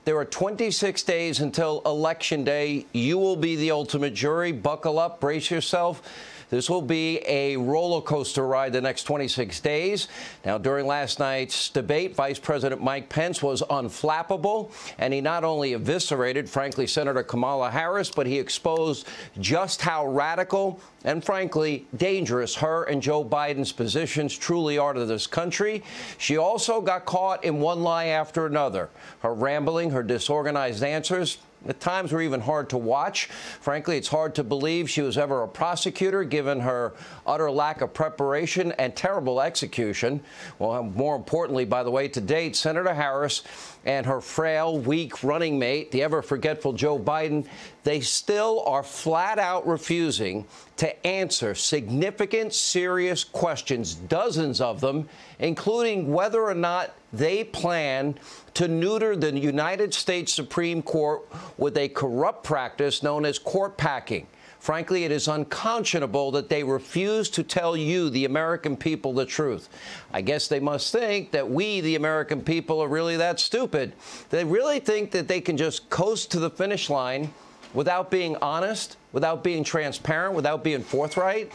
There are 26 days until Election Day. You will be the ultimate jury. Buckle up, brace yourself. This will be a roller coaster ride the next 26 days. Now, during last night's debate, Vice President Mike Pence was unflappable, and he not only eviscerated, frankly, Senator Kamala Harris, but he exposed just how radical and, frankly, dangerous her and Joe Biden's positions truly are to this country. She also got caught in one lie after another. Her rambling, her disorganized answers, at times were even hard to watch. Frankly, it's hard to believe she was ever a prosecutor, given her utter lack of preparation and terrible execution. Well, more importantly, by the way, to date, Senator Harris and her frail, weak running mate, the ever-forgetful Joe Biden, they still are flat out refusing to answer significant, serious questions, dozens of them, including whether or not they plan to neuter the United States Supreme Court with a corrupt practice known as court packing. Frankly, it is unconscionable that they refuse to tell you, the American people, the truth. I guess they must think that we, the American people, are really that stupid. They really think that they can just coast to the finish line without being honest, without being transparent, without being forthright.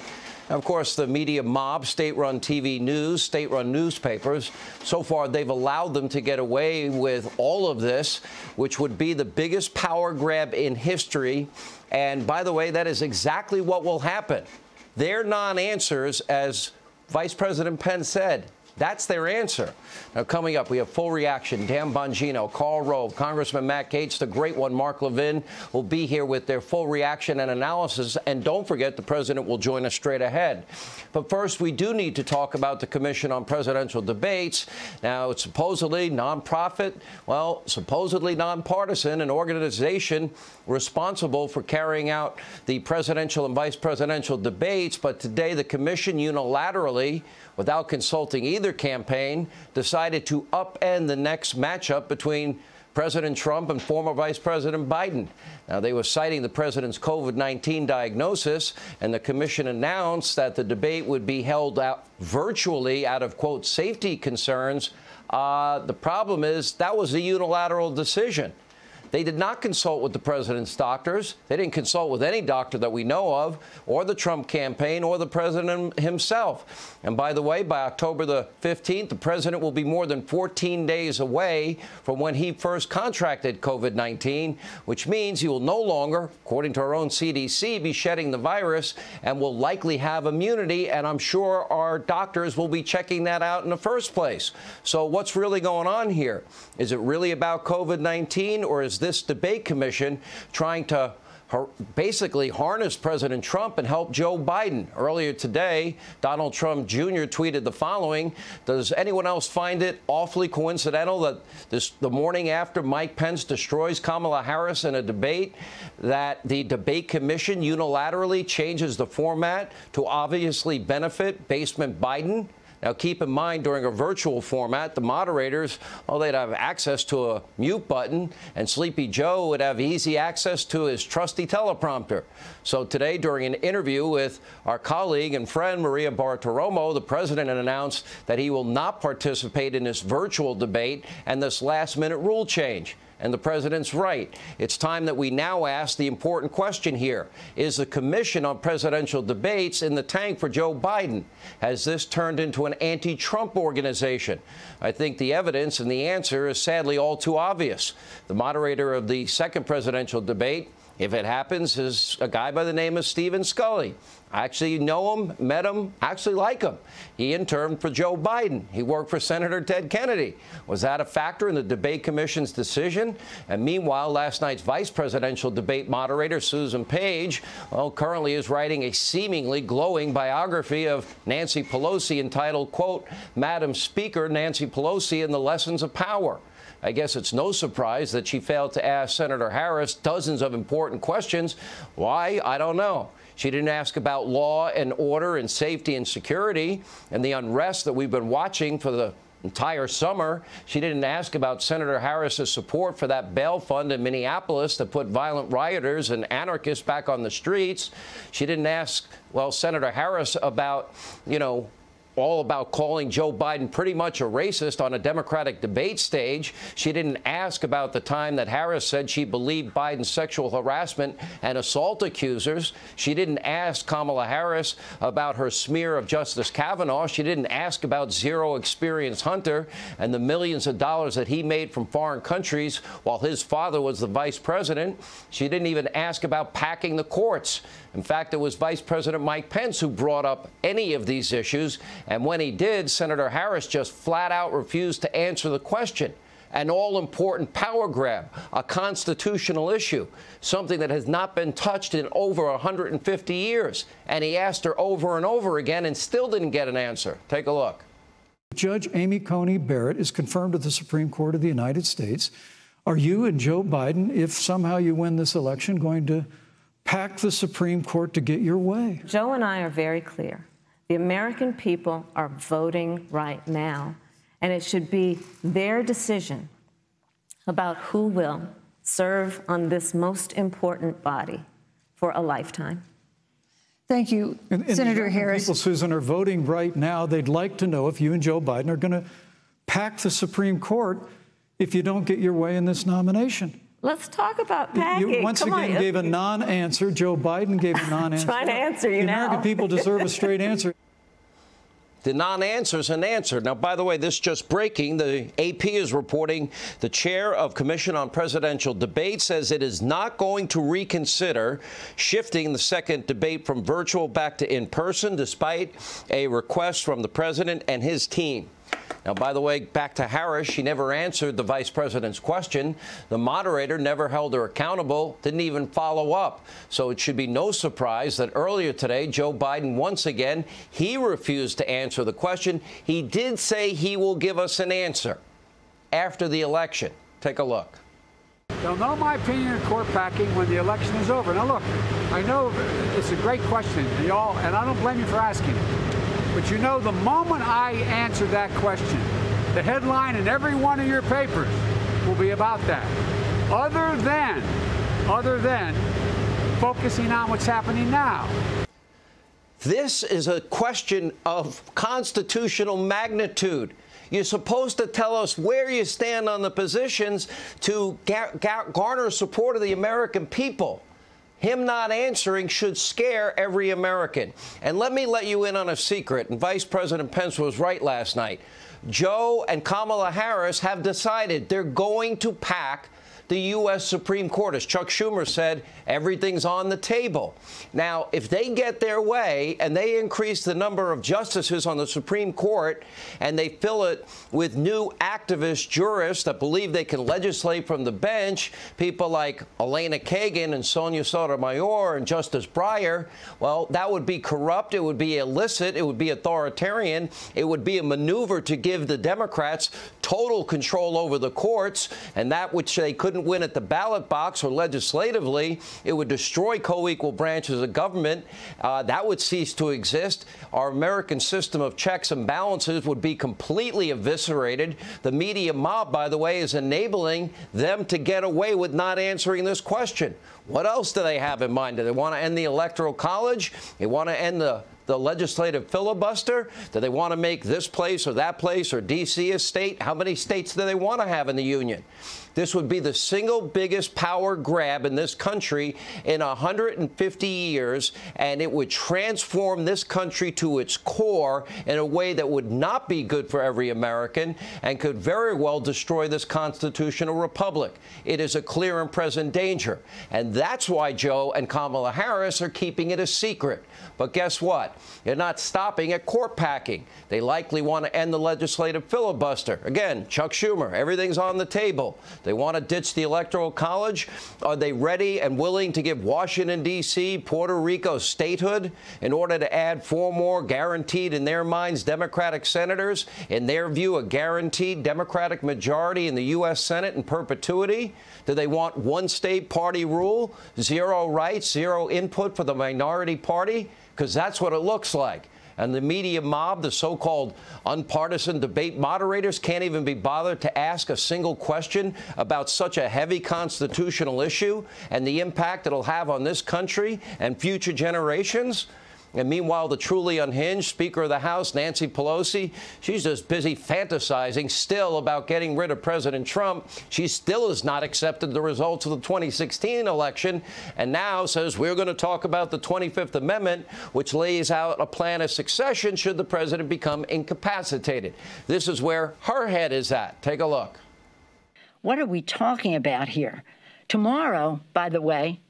Of course, the media mob, state-run TV news, state-run newspapers, so far they've allowed them to get away with all of this, which would be the biggest power grab in history. And by the way, that is exactly what will happen. Their non-answers, as Vice President Pence said, that's their answer. Now, coming up, we have full reaction. Dan Bongino, Karl Rove, Congressman Matt Gaetz, the great one, Mark Levin, will be here with their full reaction and analysis. And don't forget, the president will join us straight ahead. But first, we do need to talk about the Commission on Presidential Debates. Now, it's supposedly nonprofit, well, supposedly nonpartisan, an organization responsible for carrying out the presidential and vice presidential debates. But today, the commission unilaterally, without consulting either campaign, decided to upend the next matchup between President Trump and former Vice President Biden. Now, they were citing the president's COVID-19 diagnosis, and the commission announced that the debate would be held out virtually out of, quote, safety concerns. The problem is that was a unilateral decision. They did not consult with the president's doctors. They didn't consult with any doctor that we know of, or the Trump campaign, or the president himself. And by the way, by October the 15th, the president will be more than 14 days away from when he first contracted COVID-19, which means he will no longer, according to our own CDC, be shedding the virus and will likely have immunity. And I'm sure our doctors will be checking that out in the first place. So what's really going on here? Is it really about COVID-19, or is this debate commission trying to basically harness President Trump and help Joe Biden? Earlier today, Donald Trump Jr. tweeted the following: does anyone else find it awfully coincidental that the morning after Mike Pence destroys Kamala Harris in a debate, that the debate commission unilaterally changes the format to obviously benefit basement Biden? Now, keep in mind, during a virtual format, the moderators, well, they'd have access to a mute button, and Sleepy Joe would have easy access to his trusty teleprompter. So today, during an interview with our colleague and friend Maria Bartiromo, the president announced that he will not participate in this virtual debate and this last-minute rule change. And the president's right. It's time that we now ask the important question here. Is the Commission on Presidential Debates in the tank for Joe Biden? Has this turned into an anti-Trump organization? I think the evidence and the answer is sadly all too obvious. The moderator of the second presidential debate, if it happens, is a guy by the name of Stephen Scully. I actually know him, met him, actually like him. He interned for Joe Biden. He worked for Senator Ted Kennedy. Was that a factor in the debate commission's decision? And meanwhile, last night's vice presidential debate moderator, Susan Page, well, currently is writing a seemingly glowing biography of Nancy Pelosi entitled, quote, Madam Speaker, Nancy Pelosi and the Lessons of Power. I guess it's no surprise that she failed to ask Senator Harris dozens of important questions. Why? I don't know. She didn't ask about law and order and safety and security and the unrest that we've been watching for the entire summer. She didn't ask about Senator Harris's support for that bail fund in Minneapolis that put violent rioters and anarchists back on the streets. She didn't ask, well, Senator Harris about, all about calling Joe Biden pretty much a racist on a Democratic debate stage. She didn't ask about the time that Harris said she believed Biden's sexual harassment and assault accusers. She didn't ask Kamala Harris about her smear of Justice Kavanaugh. She didn't ask about zero experience Hunter and the millions of dollars that he made from foreign countries while his father was the vice president. She didn't even ask about packing the courts. In fact, it was Vice President Mike Pence who brought up any of these issues. And when he did, Senator Harris just flat out refused to answer the question. An all-important power grab, a constitutional issue, something that has not been touched in over 150 years. And he asked her over and over again and still didn't get an answer. Take a look. Judge Amy Coney Barrett is confirmed to the Supreme Court of the United States. Are you and Joe Biden, if somehow you win this election, going to pack the Supreme Court to get your way? Joe and I are very clear. The American people are voting right now, and it should be their decision about who will serve on this most important body for a lifetime. Thank you, Senator Harris. People, Susan, are voting right now. They'd like to know if you and Joe Biden are going to pack the Supreme Court if you don't get your way in this nomination. Let's talk about packing. You once again gave a non-answer. Joe Biden gave a non-answer. Trying to answer you now. The American people deserve a straight answer. The non-answer is an answer. Now, by the way, this just breaking. The AP is reporting the chair of Commission on Presidential Debate says it is not going to reconsider shifting the second debate from virtual back to in-person, despite a request from the president and his team. Now, by the way, back to Harris, she never answered the vice president's question. The moderator never held her accountable, didn't even follow up. So it should be no surprise that earlier today, Joe Biden, once again, he refused to answer the question. He did say he will give us an answer after the election. Take a look. They'll know my opinion of court packing when the election is over. Now, look, I know it's a great question, y'all, and I don't blame you for asking it. But you know, the moment I answer that question, the headline in every one of your papers will be about that. Other than focusing on what's happening now. This is a question of constitutional magnitude. You're supposed to tell us where you stand on the positions to garner support of the American people. Him not answering should scare every American. And let me let you in on a secret, and Vice President Pence was right last night. Joe and Kamala Harris have decided they're going to pack the U.S. Supreme Court. As Chuck Schumer said, everything's on the table. Now, if they get their way and they increase the number of justices on the Supreme Court and they fill it with new activist jurists that believe they can legislate from the bench, people like Elena Kagan and Sonia Sotomayor and Justice Breyer, well, that would be corrupt. It would be illicit. It would be authoritarian. It would be a maneuver to give the Democrats total control over the courts, and that which they couldn't win at the ballot box or legislatively, it would destroy co-equal branches of government. That would cease to exist. Our American system of checks and balances would be completely eviscerated. The media mob, by the way, is enabling them to get away with not answering this question. What else do they have in mind? Do they want to end the Electoral College? They want to end the legislative filibuster? Do they want to make this place or that place or D.C. a state? How many states do they want to have in the union? This would be the single biggest power grab in this country in 150 years, and it would transform this country to its core in a way that would not be good for every American and could very well destroy this constitutional republic. It is a clear and present danger, and that's why Joe and Kamala Harris are keeping it a secret. But guess what? They're not stopping at court packing. They likely want to end the legislative filibuster. Again, Chuck Schumer, everything's on the table. They want to ditch the Electoral College. Are they ready and willing to give Washington, D.C., Puerto Rico statehood in order to add 4 more guaranteed, in their minds, Democratic senators? In their view, a guaranteed Democratic majority in the U.S. Senate in perpetuity? Do they want one-state party rule, 0 rights, 0 input for the minority party? Because that's what it looks like. And the media mob, the so-called unpartisan debate moderators, can't even be bothered to ask a single question about such a heavy constitutional issue and the impact it'll have on this country and future generations. And meanwhile, the truly unhinged Speaker of the House, Nancy Pelosi, she's just busy fantasizing still about getting rid of President Trump. She still has not accepted the results of the 2016 election and now says we're going to talk about the 25th Amendment, which lays out a plan of succession should the president become incapacitated. This is where her head is at. Take a look. What are we talking about here? Tomorrow, by the way,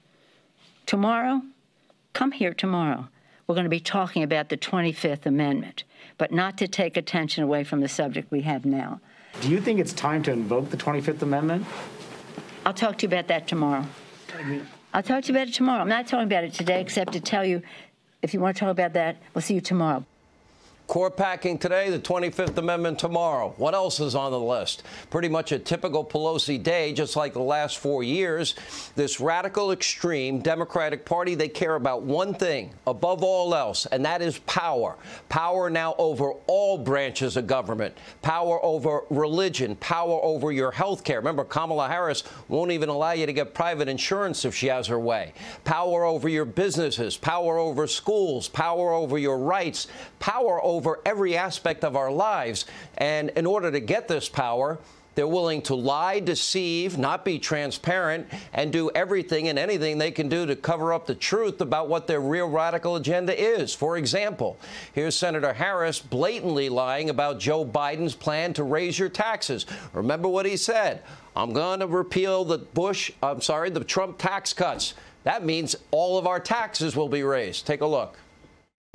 come here tomorrow. We're going to be talking about the 25th Amendment, but not to take attention away from the subject we have now. Do you think it's time to invoke the 25th Amendment? I'll talk to you about that tomorrow. I'll talk to you about it tomorrow. I'm not talking about it today except to tell you, if you want to talk about that, we'll see you tomorrow. Court packing today, the 25th Amendment tomorrow. What else is on the list? Pretty much a typical Pelosi day, just like the last 4 years. This radical extreme Democratic Party, they care about one thing above all else, and that is power. Power now over all branches of government. Power over religion. Power over your health care. Remember, Kamala Harris won't even allow you to get private insurance if she has her way. Power over your businesses. Power over schools. Power over your rights. Power over every aspect of our lives. And in order to get this power, they're willing to lie, deceive, not be transparent, and do everything and anything they can do to cover up the truth about what their real radical agenda is. For example, here's Senator Harris blatantly lying about Joe Biden's plan to raise your taxes. Remember what he said? I'm going to repeal the Trump tax cuts. That means all of our taxes will be raised. Take a look.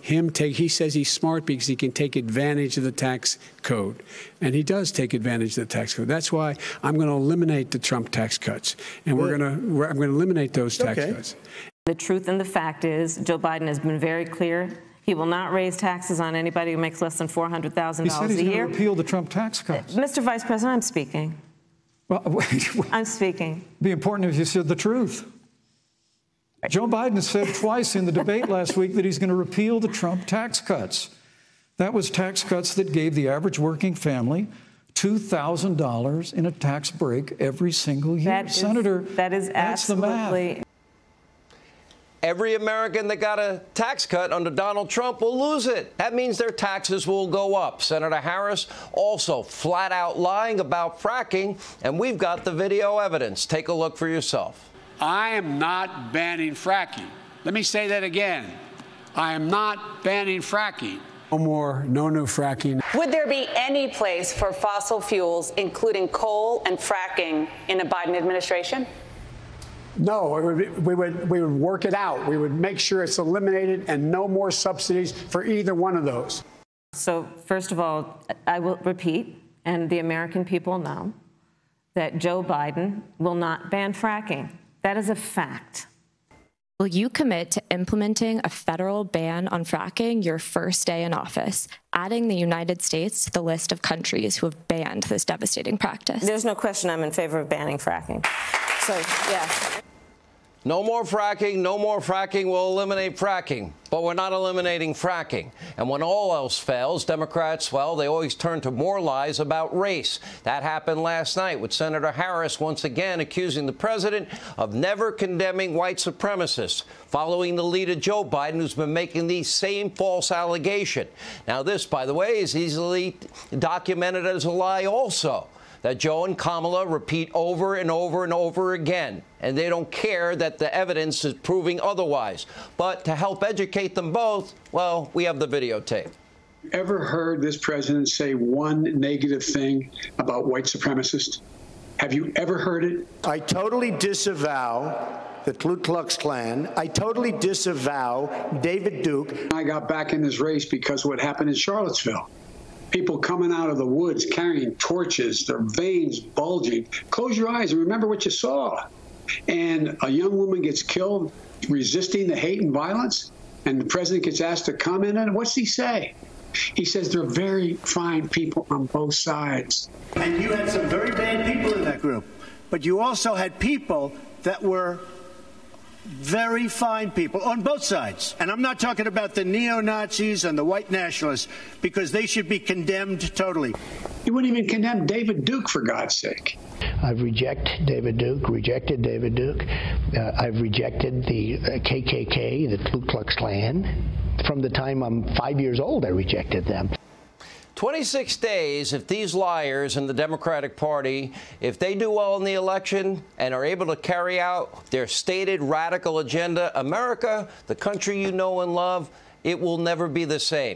He says he's smart because he can take advantage of the tax code. And he does take advantage of the tax code. That's why I'm going to eliminate the Trump tax cuts. And I'm going to eliminate those tax cuts. The truth and the fact is Joe Biden has been very clear. He will not raise taxes on anybody who makes less than $400,000 a year. He said he's going to repeal the Trump tax cuts. Mr. Vice President, I'm speaking. Well, wait. I'm speaking. It'd be important if you said the truth. Joe Biden said twice in the debate last week that he's going to repeal the Trump tax cuts. That was tax cuts that gave the average working family $2,000 in a tax break every single year. Senator, that is absolutely. Every American that got a tax cut under Donald Trump will lose it. That means their taxes will go up. Senator Harris also flat out lying about fracking, and we've got the video evidence. Take a look for yourself. I am not banning fracking. Let me say that again. I am not banning fracking. No new fracking. Would there be any place for fossil fuels, including coal and fracking, in a Biden administration? No, we would work it out. We would make sure it's eliminated and no more subsidies for either one of those. So, first of all, I will repeat, and the American people know, that Joe Biden will not ban fracking. That is a fact. Will you commit to implementing a federal ban on fracking your first day in office, adding the United States to the list of countries who have banned this devastating practice? There's no question I'm in favor of banning fracking. So, yes. No more fracking, no more fracking. We'll eliminate fracking. But we're not eliminating fracking. And when all else fails, Democrats, well, they always turn to more lies about race. That happened last night with Senator Harris once again accusing the president of never condemning white supremacists, following the lead of Joe Biden, who's been making the same false allegation. Now, this, by the way, is easily documented as a lie also, that Joe and Kamala repeat over and over and over again, and they don't care that the evidence is proving otherwise. But to help educate them both, well, we have the videotape. Ever heard this president say one negative thing about white supremacists? Have you ever heard it? I totally disavow the Ku Klux Klan. I totally disavow David Duke. I got back in this race because of what happened in Charlottesville. People coming out of the woods carrying torches, their veins bulging. Close your eyes and remember what you saw. And a young woman gets killed resisting the hate and violence, and the president gets asked to comment on it. What's he say? He says they're very fine people on both sides. And you had some very bad people in that group, but you also had people that were very fine people on both sides. And I'm not talking about the neo-Nazis and the white nationalists, because they should be condemned totally. You wouldn't even condemn David Duke, for God's sake. I've rejected David Duke. I've rejected the KKK, the Ku Klux Klan, From the time I'm 5 years old, I rejected them. 26 days, if these liars in the Democratic Party, if they do well in the election and are able to carry out their stated radical agenda, America, the country you know and love, it will never be the same.